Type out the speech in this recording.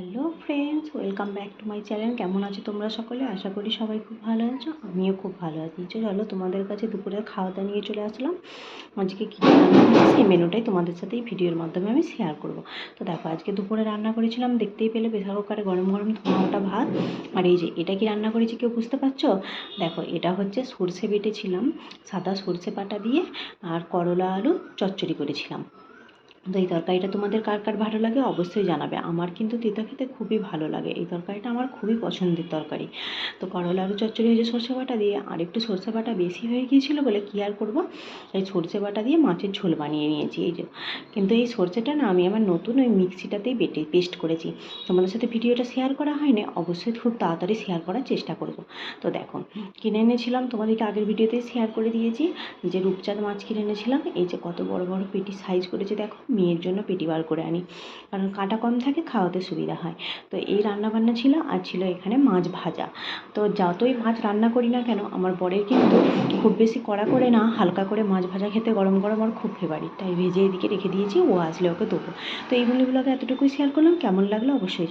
Hello friends, welcome back to my channel. কেমন আছো তোমরা সকলে? আশা করি সবাই খুব ভালো আছো, আমিও খুব ভালো আছি। চলো তোমাদের কাছে দুপুরের খাওয়া দাওয়া নিয়ে চলে আসলাম। আজকে কী রান্না করেছি সেই মেনুটাই তোমাদের সাথে এই ভিডিওর মাধ্যমে আমি শেয়ার করব। তো দেখো, আজকে দুপুরে রান্না করেছিলাম, দেখতেই পেলে প্রেসার কুকারে গরম গরম ধোঁয়া ওটা ভাত। আর এই যে এটা কি রান্না করেছি কেউ বুঝতে পারছো? দেখো, এটা হচ্ছে সর্ষে বেটেছিলাম, সাদা সর্ষে বাটা দিয়ে, আর করলা আলু চচ্চড়ি করেছিলাম। তো এই তরকারিটা তোমাদের কার কার ভালো লাগে অবশ্যই জানাবে। আমার কিন্তু তিতা খেতে খুবই ভালো লাগে, এই তরকারিটা আমার খুবই পছন্দের তরকারি। তো করলা আলু চচ্চড়ি হয়েছে সর্ষে বাটা দিয়ে, আর একটু সর্ষে বাটা বেশি হয়ে গিয়েছিলো বলে কী আর করবো, এই সর্ষে বাটা দিয়ে মাছের ঝোল বানিয়ে নিয়েছি। এই যে, কিন্তু এই সর্ষেটা না আমি আমার নতুন ওই মিক্সিটাতেই বেটে পেস্ট করেছি। তোমাদের সাথে ভিডিওটা শেয়ার করা হয়নি, অবশ্যই খুব তাড়াতাড়ি শেয়ার করার চেষ্টা করব। তো দেখো, কিনে এনেছিলাম, তোমাদেরকে আগের ভিডিওতেই শেয়ার করে দিয়েছি যে রূপচাঁদ মাছ কিনে এনেছিলাম। এই যে কত বড় বড় পেটি সাইজ করেছে দেখো, মেয়ের জন্য পেটি বার করে আনি, কারণ কাঁটা কম থাকে, খাওয়াতে সুবিধা হয়। তো এই রান্নাবান্না ছিল, আর ছিল এখানে মাছ ভাজা। তো যতই মাছ রান্না করি না কেন, আমার বরের কিন্তু খুব বেশি কড়া করে না, হালকা করে মাছ ভাজা খেতে গরম গরম আর খুব ফেভারিট, তাই ভেজে এদিকে রেখে দিয়েছি, ও আসলে ওকে দেবো। তো এই বলে এতটুকুই শেয়ার করলাম, কেমন লাগলো অবশ্যই।